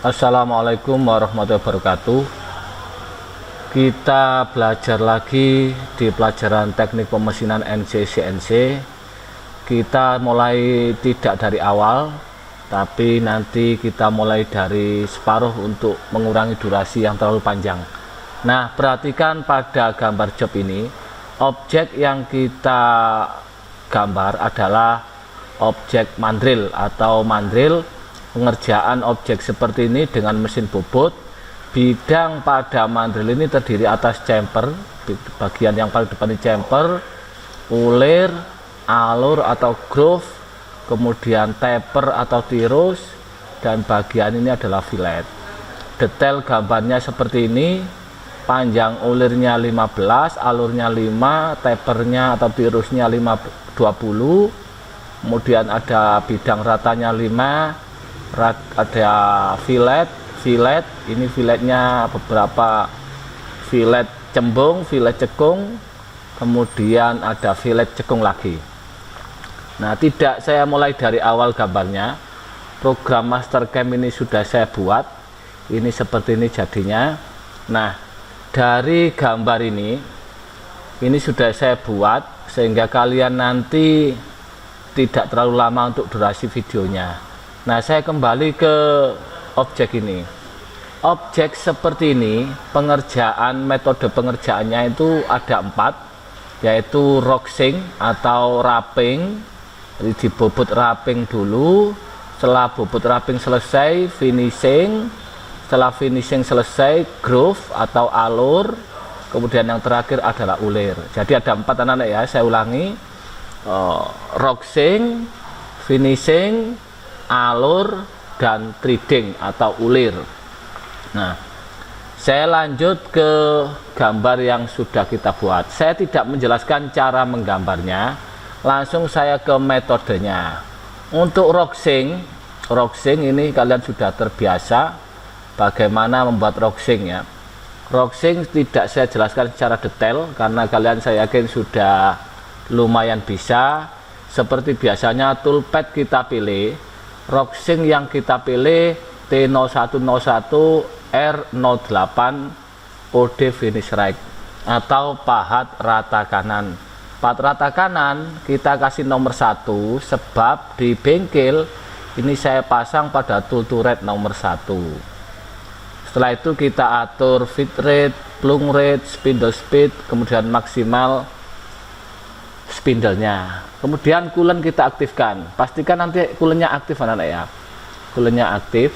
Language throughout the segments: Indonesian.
Assalamualaikum warahmatullahi wabarakatuh. Kita belajar lagi di pelajaran teknik pemesinan NC CNC. Kita mulai tidak dari awal, tapi nanti kita mulai dari separuh untuk mengurangi durasi yang terlalu panjang. Nah, perhatikan pada gambar job ini, objek yang kita gambar adalah objek mandril atau mandril. Pengerjaan objek seperti ini dengan mesin bobot. Bidang pada mandril ini terdiri atas chamfer, bagian yang paling depan ini chamfer, ulir, alur atau groove, kemudian taper atau tirus, dan bagian ini adalah fillet. Detail gambarnya seperti ini, panjang ulirnya 15, alurnya 5, tapernya atau tirusnya 20, kemudian ada bidang ratanya 5, ada fillet, ini filletnya beberapa fillet cembung, fillet cekung, kemudian ada fillet cekung lagi. Nah, tidak saya mulai dari awal gambarnya, program Mastercam ini sudah saya buat, ini seperti ini jadinya. Nah, dari gambar ini sudah saya buat sehingga kalian nanti tidak terlalu lama untuk durasi videonya. Nah, saya kembali ke objek ini. Objek seperti ini, metode pengerjaannya itu ada 4, yaitu roxing atau wrapping. Jadi dibobot wrapping dulu, setelah bobot wrapping selesai, finishing. Setelah finishing selesai, groove atau alur. Kemudian yang terakhir adalah ulir. Jadi ada 4 anak-anak ya, saya ulangi. Roxing, finishing, alur, dan threading atau ulir. Nah, saya lanjut ke gambar yang sudah kita buat. Saya tidak menjelaskan cara menggambarnya, langsung saya ke metodenya. Untuk roxing ini kalian sudah terbiasa bagaimana membuat roxing ya. Roxing tidak saya jelaskan secara detail karena kalian saya yakin sudah lumayan bisa. Seperti biasanya toolpad kita pilih, roxing yang kita pilih T0101 R08 OD finish right atau pahat rata kanan. Pahat rata kanan kita kasih nomor 1 sebab di bengkel ini saya pasang pada tool to rate nomor 1. Setelah itu kita atur feed rate, plung rate, spindle speed, kemudian maksimal spindlenya. Kemudian coolant kita aktifkan. Pastikan nanti coolantnya aktif anak-anak ya. Coolantnya aktif.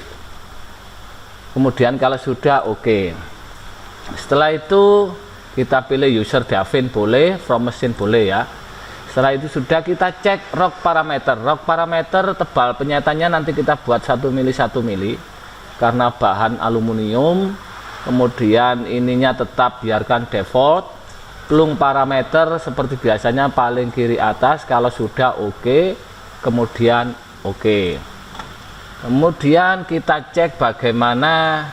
Kemudian kalau sudah oke. Setelah itu kita pilih user Davin boleh, from machine boleh ya. Setelah itu sudah kita cek rock parameter. Rock parameter tebal penyatannya nanti kita buat 1 mili 1 mili karena bahan aluminium. Kemudian ininya tetap biarkan default. Plung parameter seperti biasanya paling kiri atas. Kalau sudah oke, kemudian oke. Kemudian kita cek bagaimana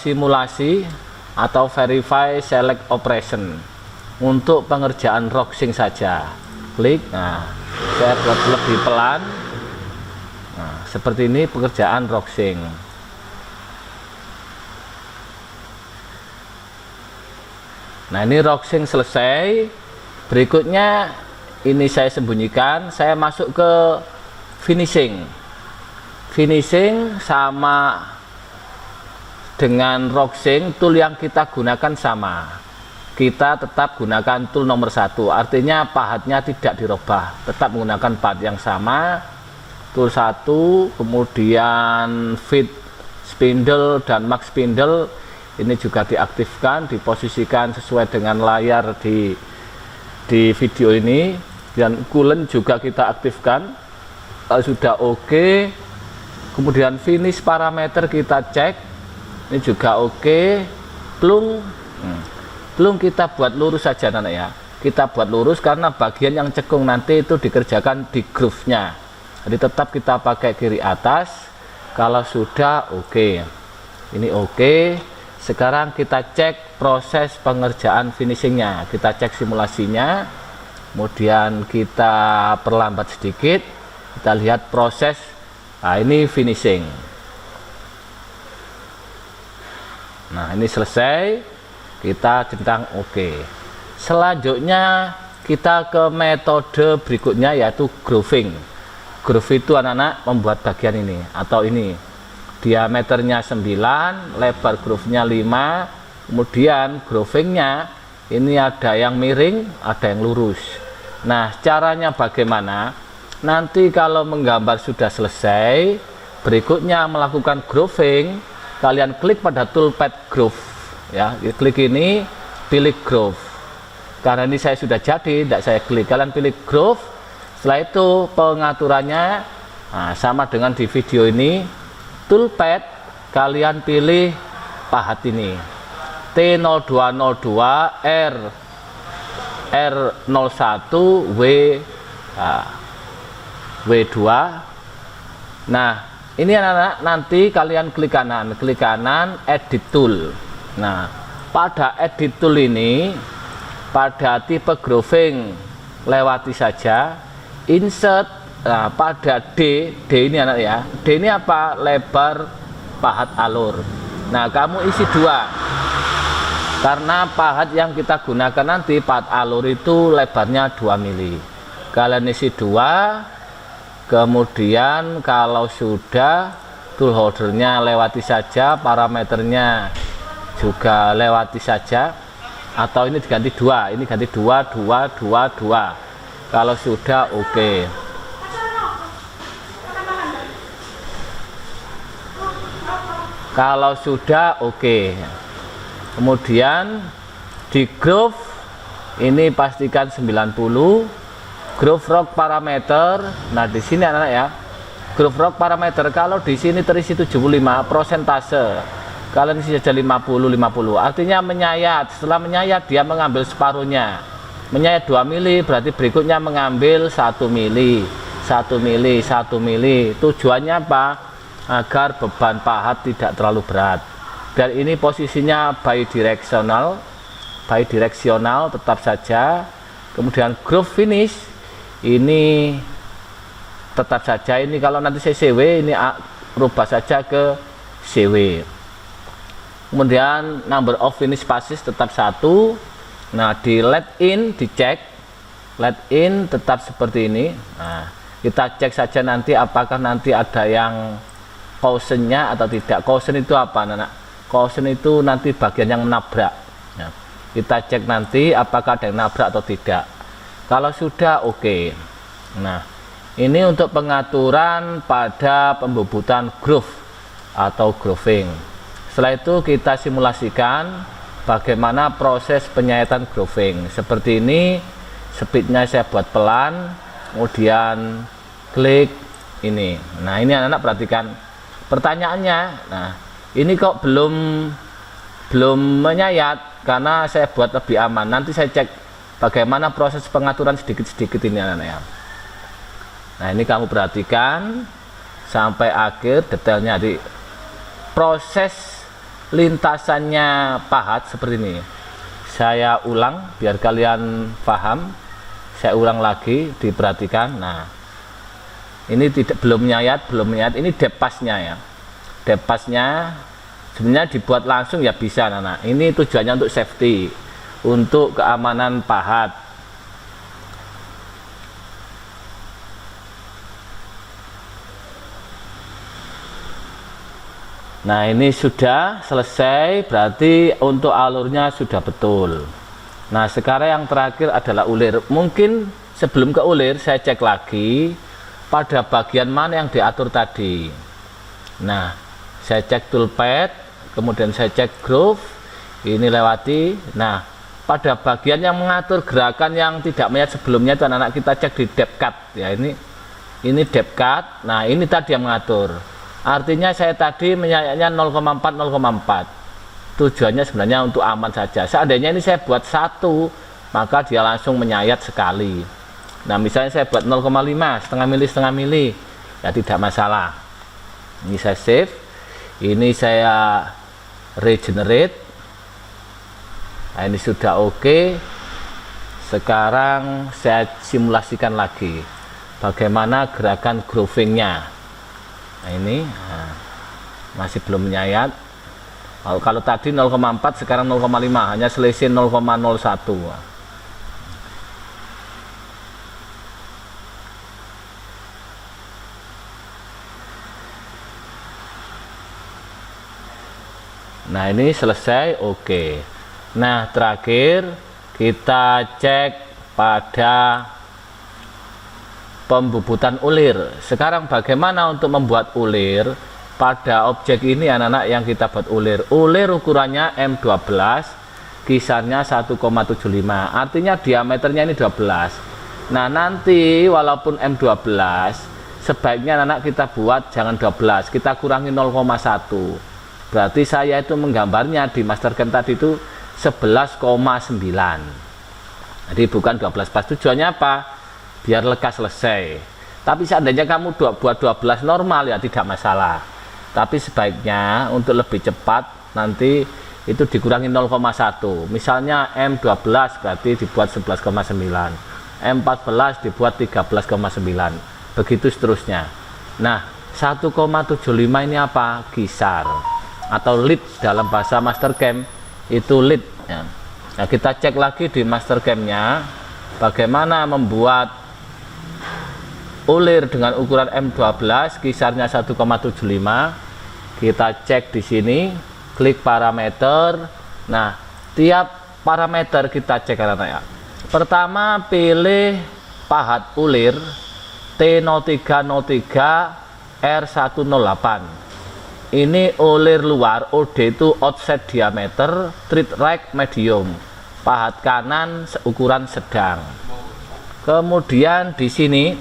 simulasi atau verify select operation untuk pengerjaan roxing saja. Klik. Nah, saya buat lebih pelan. Nah, seperti ini pengerjaan roxing. Nah, ini roxing selesai. Berikutnya ini saya sembunyikan, saya masuk ke finishing. Finishing sama dengan roxing, tool yang kita gunakan sama. Kita tetap gunakan tool nomor 1, artinya pahatnya tidak dirubah, tetap menggunakan pahat yang sama. Tool 1, kemudian feed spindle dan max spindle ini juga diaktifkan, diposisikan sesuai dengan layar di video ini, dan coolant juga kita aktifkan. Kalau sudah oke, kemudian finish parameter kita cek, ini juga oke. Plung kita buat lurus saja anak ya, kita buat lurus karena bagian yang cekung nanti itu dikerjakan di groove-nya, jadi tetap kita pakai kiri atas. Kalau sudah oke, ini oke. Sekarang kita cek proses pengerjaan finishingnya, kita cek simulasinya, kemudian kita perlambat sedikit, kita lihat proses. Nah, ini finishing. Nah, ini selesai, kita centang oke. Selanjutnya kita ke metode berikutnya, yaitu grooving. Groove itu anak-anak membuat bagian ini atau ini, diameternya 9, lebar groove-nya 5, kemudian groovingnya ini ada yang miring, ada yang lurus. Nah, caranya bagaimana? Nanti kalau menggambar sudah selesai, berikutnya melakukan grooving, kalian klik pada toolpad groove ya, klik ini, pilih groove. Karena ini saya sudah jadi, tidak saya klik, kalian pilih groove. Setelah itu pengaturannya sama dengan di video ini, toolpad kalian pilih pahat ini T0202 R01 W2. Nah, ini anak-anak, nanti kalian klik kanan edit tool. Nah, pada edit tool ini, pada tipe grooving lewati saja, insert. Nah, pada D ini anak ya, D ini apa? Lebar pahat alur. Nah, kamu isi 2, karena pahat yang kita gunakan nanti pahat alur itu lebarnya 2 mili. Kalian isi 2, kemudian kalau sudah, tool holdernya lewati saja, parameternya juga lewati saja, atau ini diganti 2, ini ganti 2. Kalau sudah oke. Kalau sudah oke. Kemudian di groove ini pastikan 90. Groove rock parameter. Nah, di sini anak-anak ya. Groove rock parameter, kalau di sini terisi 75 persentase. Kalian isi saja 50. Artinya menyayat. Setelah menyayat dia mengambil separuhnya. Menyayat 2 mili, berarti berikutnya mengambil 1 mili. Tujuannya apa? Agar beban pahat tidak terlalu berat. Dan ini posisinya bidirectional tetap saja. Kemudian groove finish ini tetap saja. Ini kalau nanti saya CW, ini rubah saja ke CW. Kemudian number of finish passes tetap 1. Nah, di let in dicek, let in tetap seperti ini. Nah, kita cek saja nanti apakah nanti ada yang cautionnya atau tidak. Caution itu apa, anak? Caution itu nanti bagian yang menabrak. Nah, kita cek nanti apakah ada yang nabrak atau tidak. Kalau sudah oke. Nah, ini untuk pengaturan pada pembobotan groove atau grooving. Setelah itu kita simulasikan bagaimana proses penyayatan grooving. Seperti ini, speednya saya buat pelan, kemudian klik ini. Nah, ini anak-anak perhatikan pertanyaannya. Nah, ini kok belum menyayat, karena saya buat lebih aman. Nanti saya cek bagaimana proses pengaturan sedikit-sedikit ini anak-anak ya. Nah, ini kamu perhatikan sampai akhir detailnya. Di proses lintasannya pahat seperti ini. Saya ulang biar kalian paham. Saya ulang lagi, diperhatikan. Nah, ini belum menyayat. Ini depasnya ya. Depasnya sebenarnya dibuat langsung ya bisa, anak-anak. Ini tujuannya untuk safety, untuk keamanan pahat. Nah, ini sudah selesai, berarti untuk alurnya sudah betul. Nah, sekarang yang terakhir adalah ulir. Mungkin sebelum ke ulir saya cek lagi pada bagian mana yang diatur tadi. Nah, saya cek toolpad, kemudian saya cek groove, ini lewati. Nah, pada bagian yang mengatur gerakan yang tidak menyayat sebelumnya itu anak-anak kita cek di depth cut ya. Ini depth cut. Nah, ini tadi yang mengatur. Artinya saya tadi menyayatnya 0,4. Tujuannya sebenarnya untuk aman saja. Seandainya ini saya buat 1, maka dia langsung menyayat sekali. Nah, misalnya saya buat 0,5, setengah mili, ya tidak masalah. Ini saya save. Ini saya regenerate. Nah, ini sudah oke. Sekarang saya simulasikan lagi bagaimana gerakan groovingnya. Nah, ini masih belum menyayat. Kalau tadi 0,4 sekarang 0,5, hanya selisih 0,01. Nah ini selesai, oke. Nah terakhir kita cek pada pembubutan ulir. Sekarang bagaimana untuk membuat ulir pada objek ini anak-anak yang kita buat ulir. Ulir ukurannya M12, kisarnya 1,75, artinya diameternya ini 12. Nah nanti walaupun M12 sebaiknya anak-anak kita buat jangan 12, kita kurangi 0,1. Berarti saya itu menggambarnya di Mastercam tadi itu 11,9. Jadi bukan 12 pas. Tujuannya apa? Biar lekas selesai. Tapi seandainya kamu buat 12 normal ya tidak masalah. Tapi sebaiknya untuk lebih cepat nanti itu dikurangi 0,1. Misalnya M12 berarti dibuat 11,9. M14 dibuat 13,9. Begitu seterusnya. Nah, 1,75 ini apa? Kisar atau lead dalam bahasa Mastercam itu lead ya. Nah kita cek lagi di Mastercam-nya bagaimana membuat ulir dengan ukuran M12 kisarnya 1,75. Kita cek di sini, klik parameter. Nah tiap parameter kita cek anak-anak ya. Pertama pilih pahat ulir T0303 R108. Ini ulir luar, OD itu offset diameter, treat right medium, pahat kanan ukuran sedang. Kemudian di sini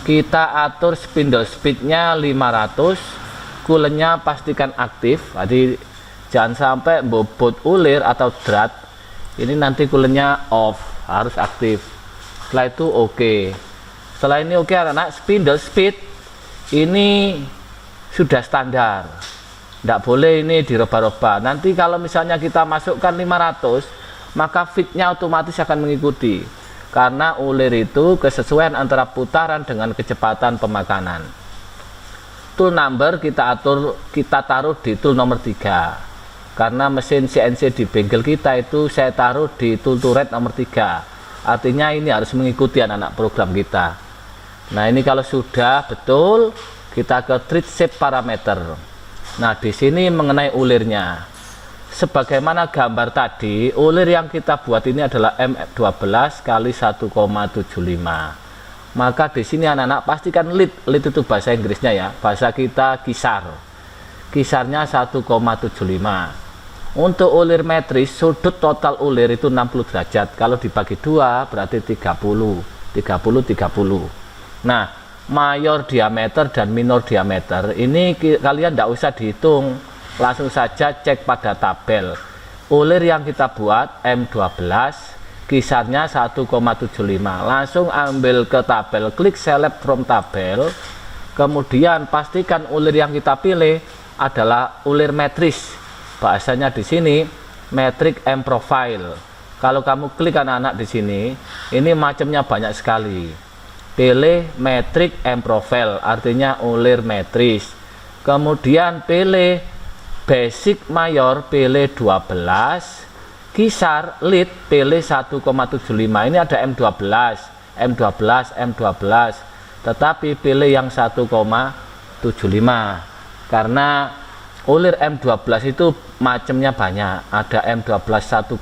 kita atur spindle speednya 500, kulennya pastikan aktif. Jadi jangan sampai bobot ulir atau drat ini nanti kulennya off, harus aktif. Setelah itu oke. Setelah ini oke anak-anak, spindle speed ini sudah standar, tidak boleh ini dirubah-rubah. Nanti kalau misalnya kita masukkan 500 maka fitnya otomatis akan mengikuti, karena ulir itu kesesuaian antara putaran dengan kecepatan pemakanan. Tool number kita taruh di tool nomor 3, karena mesin CNC di bengkel kita itu saya taruh di tool to rate nomor 3. Artinya ini harus mengikuti anak-anak program kita. Nah ini kalau sudah betul, kita ke treat shape parameter. Nah di sini mengenai ulirnya, sebagaimana gambar tadi, ulir yang kita buat ini adalah M12 kali 1,75. Maka di sini anak-anak pastikan lead itu bahasa Inggrisnya ya, bahasa kita kisar. Kisarnya 1,75. Untuk ulir metris, sudut total ulir itu 60 derajat. Kalau dibagi 2 berarti 30. Nah mayor diameter dan minor diameter ini kalian tidak usah dihitung, langsung saja cek pada tabel. Ulir yang kita buat M12 kisarnya 1,75, langsung ambil ke tabel, klik select from tabel, kemudian pastikan ulir yang kita pilih adalah ulir metris. Bahasanya di sini metric M profile. Kalau kamu klik anak-anak di sini, ini macamnya banyak sekali. Pilih metric M profile, artinya ulir metris. Kemudian pilih basic mayor, pilih 12, kisar lead pilih 1,75. Ini ada M12, tetapi pilih yang 1,75 karena ulir M12 itu macamnya banyak. Ada M12 1,5,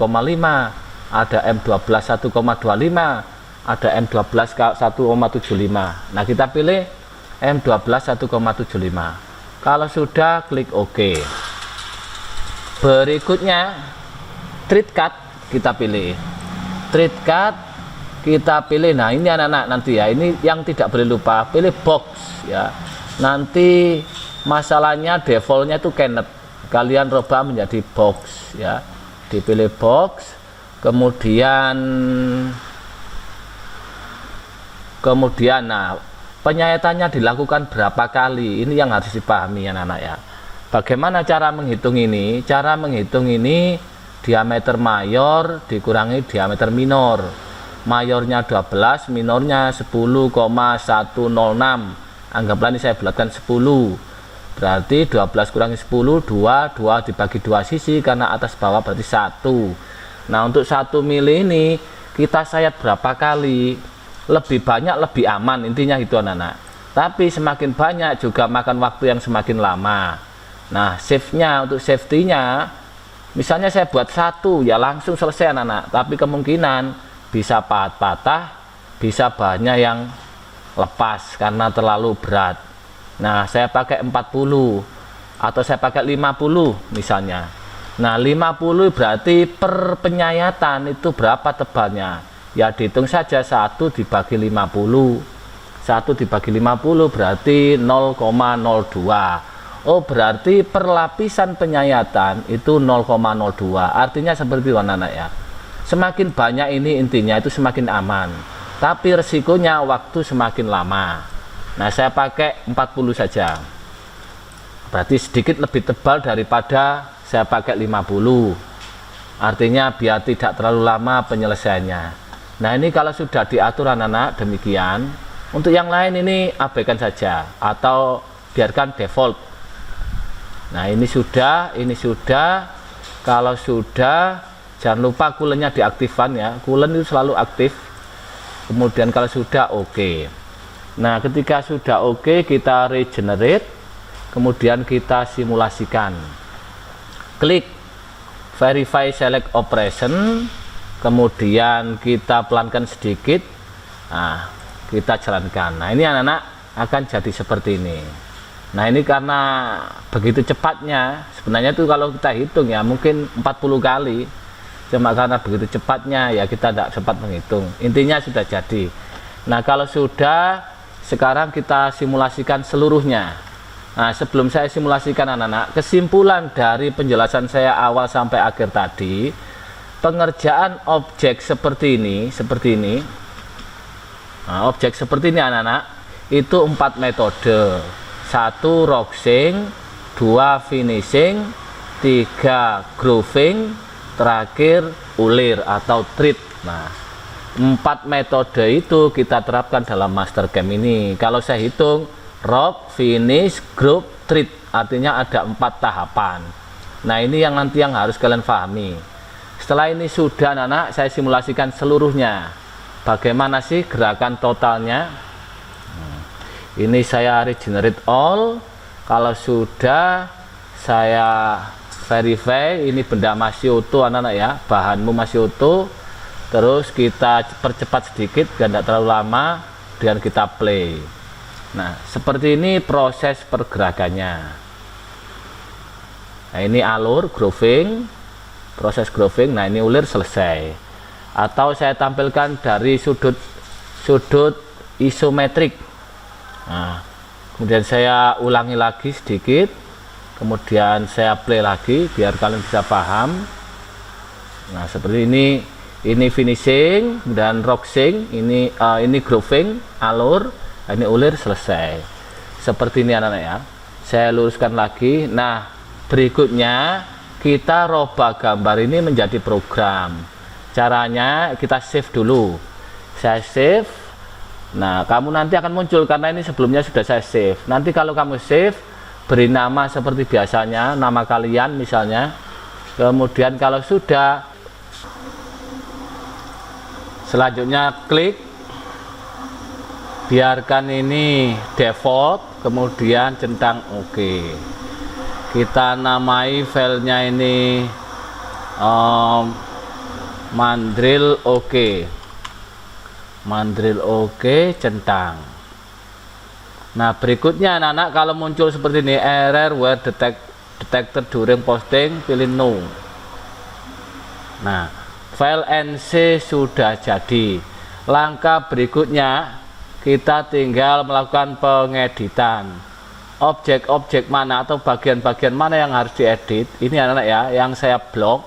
ada M12 1,25, ada M12 1,75. Nah kita pilih M12 1,75. Kalau sudah klik OK. Berikutnya treat cut kita pilih. Treat cut kita pilih. Nah ini anak-anak nanti ya, ini yang tidak boleh lupa, pilih box ya. Nanti masalahnya defaultnya itu Kenneth, kalian rubah menjadi box ya. Dipilih box, kemudian nah penyayatannya dilakukan berapa kali, ini yang harus dipahami anak-anak ya. Bagaimana cara menghitung ini? Cara menghitung ini diameter mayor dikurangi diameter minor. Mayornya 12, minornya 10,106. Anggaplah ini saya bulatkan 10. berarti 12 kurangi 10, 2 dibagi 2 sisi, karena atas bawah berarti 1. Nah, untuk 1 mili ini kita sayat berapa kali, lebih banyak lebih aman, intinya itu anak-anak. Tapi semakin banyak juga makan waktu yang semakin lama. Nah, save-nya, untuk safety-nya, misalnya saya buat 1 ya langsung selesai anak-anak, tapi kemungkinan bisa patah, bisa banyak yang lepas karena terlalu berat. Nah, saya pakai 40 atau saya pakai 50 misalnya. Nah, 50 berarti per penyayatan itu berapa tebalnya? Ya dihitung saja 1 dibagi 50. 1 dibagi 50 berarti 0,02. Oh, berarti per lapisan penyayatan itu 0,02. Artinya seperti itu anak-anak ya. Semakin banyak ini intinya itu semakin aman. Tapi resikonya waktu semakin lama. Nah, saya pakai 40 saja. Berarti sedikit lebih tebal daripada saya pakai 50. Artinya biar tidak terlalu lama penyelesaiannya. Nah, ini kalau sudah diatur anak-anak demikian. Untuk yang lain ini abaikan saja atau biarkan default. Nah, ini sudah. Kalau sudah, jangan lupa coolant-nya diaktifkan ya. Coolant itu selalu aktif. Kemudian kalau sudah oke. Nah, ketika sudah oke, kita regenerate, kemudian kita simulasikan. Klik verify select operation, kemudian kita pelankan sedikit. Nah, kita jalankan. Nah, ini anak-anak akan jadi seperti ini. Nah, ini karena begitu cepatnya, sebenarnya itu kalau kita hitung ya mungkin 40 kali. Cuma karena begitu cepatnya ya kita tidak sempat menghitung. Intinya sudah jadi. Nah, kalau sudah, sekarang kita simulasikan seluruhnya. Nah, sebelum saya simulasikan anak-anak, kesimpulan dari penjelasan saya awal sampai akhir tadi, pengerjaan objek seperti ini. Nah, objek seperti ini anak-anak, itu 4 metode. 1 roxing, 2 finishing, 3 grooving, terakhir ulir atau treat. Nah, 4 metode itu kita terapkan dalam master camp ini. Kalau saya hitung rock, finish, groove, treat, artinya ada 4 tahapan. Nah, ini yang nanti yang harus kalian pahami. Setelah ini sudah anak-anak, saya simulasikan seluruhnya. Bagaimana sih gerakan totalnya? Ini saya regenerate all. Kalau sudah, saya verify. Ini benda masih utuh anak-anak ya, bahanmu masih utuh. Terus kita percepat sedikit biar tidak terlalu lama, dan kita play. Nah, seperti ini proses pergerakannya. Nah, ini alur grooving, proses grooving. Nah, ini ulir selesai. Atau saya tampilkan dari sudut isometrik. Nah, kemudian saya ulangi lagi sedikit, kemudian saya play lagi biar kalian bisa paham. Nah, seperti ini. Ini finishing dan roxing, ini grooving, alur, ini ulir selesai. Seperti ini anak-anak ya. Saya luruskan lagi. Nah, berikutnya kita robah gambar ini menjadi program. Caranya kita save dulu. Saya save. Nah, kamu nanti akan muncul karena ini sebelumnya sudah saya save. Nanti kalau kamu save, beri nama seperti biasanya, nama kalian misalnya. Kemudian kalau sudah, selanjutnya klik, biarkan ini default, kemudian centang OK. Kita namai filenya ini mandril OK. Mandril OK, centang. Nah, berikutnya anak-anak kalau muncul seperti ini, error were detected during posting, pilih no. Nah, file NC sudah jadi. Langkah berikutnya kita tinggal melakukan pengeditan. Objek-objek mana atau bagian-bagian mana yang harus diedit, ini anak-anak ya, yang saya blok.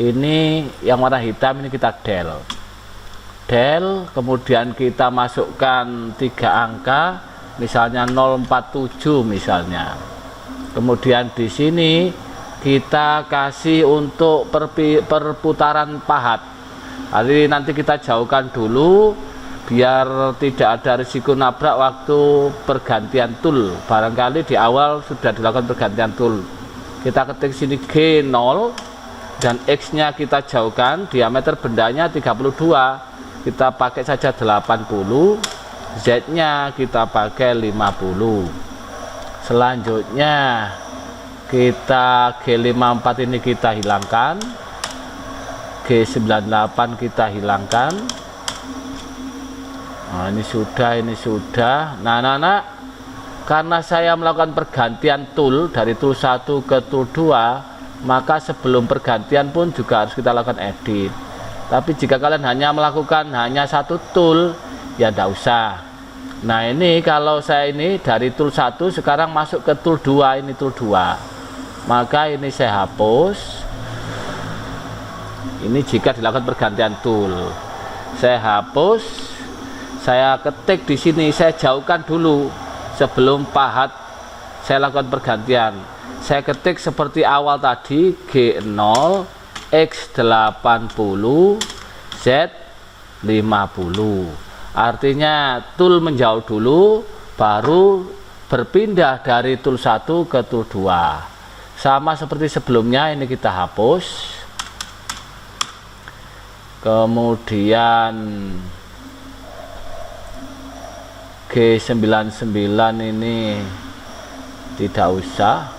Ini yang warna hitam, ini kita del, kemudian kita masukkan 3 angka, misalnya 047 misalnya. Kemudian di sini kita kasih untuk perputaran pahat. Jadi nanti kita jauhkan dulu, biar tidak ada risiko nabrak waktu pergantian tool. Barangkali di awal sudah dilakukan pergantian tool. Kita ketik sini G0 dan X nya kita jauhkan, diameter bendanya 32, kita pakai saja 80, Z nya kita pakai 50. Selanjutnya kita G54 ini kita hilangkan, G98 kita hilangkan. Nah, ini sudah. Nah, anak-anak, karena saya melakukan pergantian tool dari tool 1 ke tool 2, maka sebelum pergantian pun juga harus kita lakukan edit. Tapi jika kalian hanya melakukan hanya satu tool, ya tidak usah. Nah, ini kalau saya ini dari tool 1 sekarang masuk ke tool 2, ini tool 2. Maka ini saya hapus. Ini jika dilakukan pergantian tool. Saya hapus. Saya ketik di sini, saya jauhkan dulu sebelum pahat saya lakukan pergantian. Saya ketik seperti awal tadi, G0, X80, Z50. Artinya tool menjauh dulu, baru berpindah dari tool 1 ke tool 2. Sama seperti sebelumnya, ini kita hapus. Kemudian G99 ini tidak usah.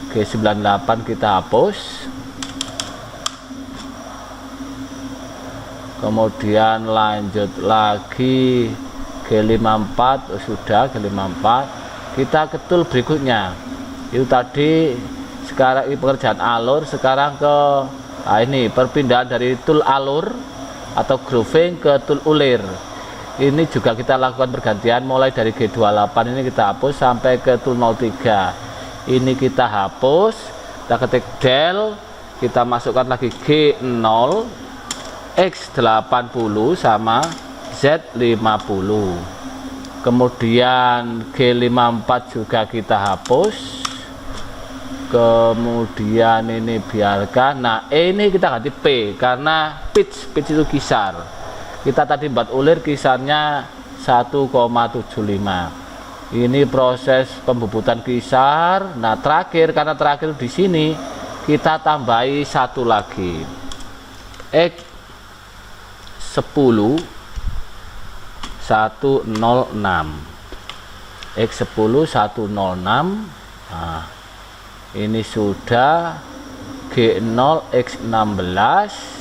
G98 kita hapus. Kemudian lanjut lagi G54, sudah G54. Kita ke tool berikutnya. Itu tadi sekarang ini pekerjaan alur, sekarang ke ini perpindahan dari tool alur atau grooving ke tool ulir. Ini juga kita lakukan pergantian mulai dari G28 ini kita hapus sampai ke tool 03. Ini kita hapus, kita ketik del, kita masukkan lagi G0, X80 sama Z50. Kemudian G54 juga kita hapus. Kemudian ini biarkan. Nah, ini kita ganti P karena pitch itu kisar. Kita tadi buat ulir kisarnya 1,75. Ini proses pembubutan kisar. Nah, terakhir karena terakhir di sini kita tambahi satu lagi. X10 106. X10 106. Nah, ini sudah G0 X16.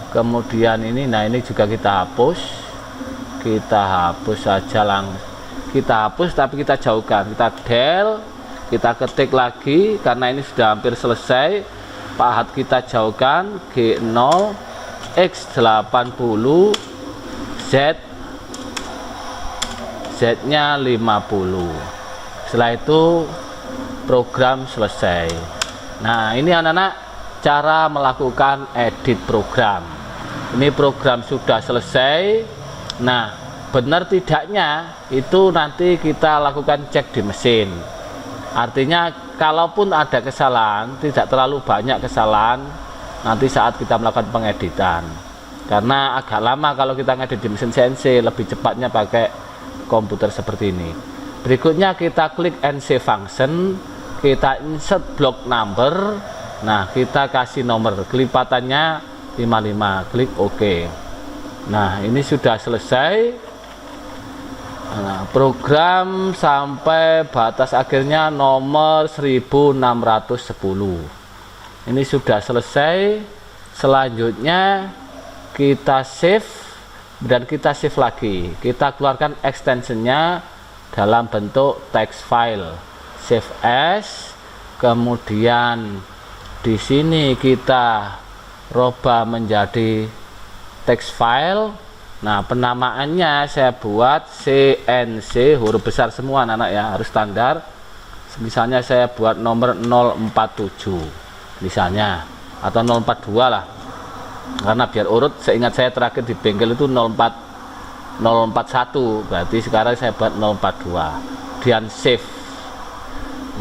Kemudian ini, nah ini juga kita hapus saja langsung, kita hapus tapi kita jauhkan, kita del, kita ketik lagi karena ini sudah hampir selesai. Pahat kita jauhkan, G0 X80, Z nya 50. Setelah itu program selesai. Nah, ini anak-anak cara melakukan edit program. Ini program sudah selesai. Nah, benar tidaknya itu nanti kita lakukan cek di mesin. Artinya kalaupun ada kesalahan, tidak terlalu banyak kesalahan nanti saat kita melakukan pengeditan. Karena agak lama kalau kita ngedit di mesin CNC, lebih cepatnya pakai komputer seperti ini. Berikutnya kita klik NC function, kita insert block number. Nah, kita kasih nomor kelipatannya 55, klik OK. Nah, ini sudah selesai. Nah, program sampai batas akhirnya nomor 1610. Ini sudah selesai. Selanjutnya kita save dan kita save lagi. Kita keluarkan extensionnya dalam bentuk text file. Save as. Kemudian di sini kita robah menjadi text file. Nah, penamaannya saya buat CNC huruf besar semua anak-anak ya, harus standar. Misalnya saya buat nomor 047 misalnya, atau 042 lah, karena biar urut. Seingat saya terakhir di bengkel itu 041, berarti sekarang saya buat 042 dan save.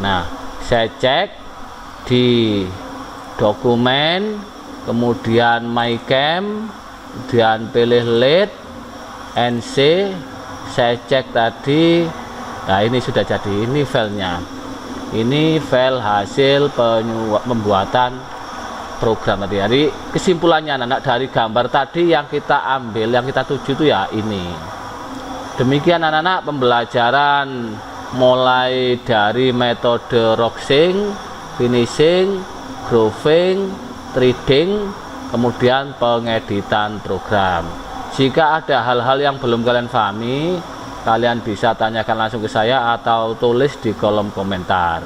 Nah, saya cek di dokumen, kemudian mycam. kemudian pilih lead NC, saya cek tadi. Nah, ini sudah jadi, ini filenya. Ini file hasil pembuatan program tadi. Jadi kesimpulannya anak-anak dari gambar tadi yang kita ambil, yang kita tuju itu ya ini. Demikian anak-anak pembelajaran mulai dari metode roxing, finishing, grooving, threading, kemudian pengeditan program. Jika ada hal-hal yang belum kalian pahami, kalian bisa tanyakan langsung ke saya atau tulis di kolom komentar.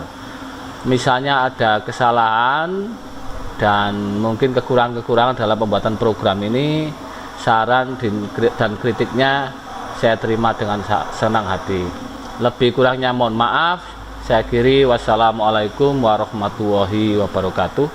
Misalnya ada kesalahan dan mungkin kekurangan-kekurangan dalam pembuatan program ini, saran dan kritiknya saya terima dengan senang hati. Lebih kurangnya mohon maaf. Saya akhiri, wassalamualaikum warahmatullahi wabarakatuh.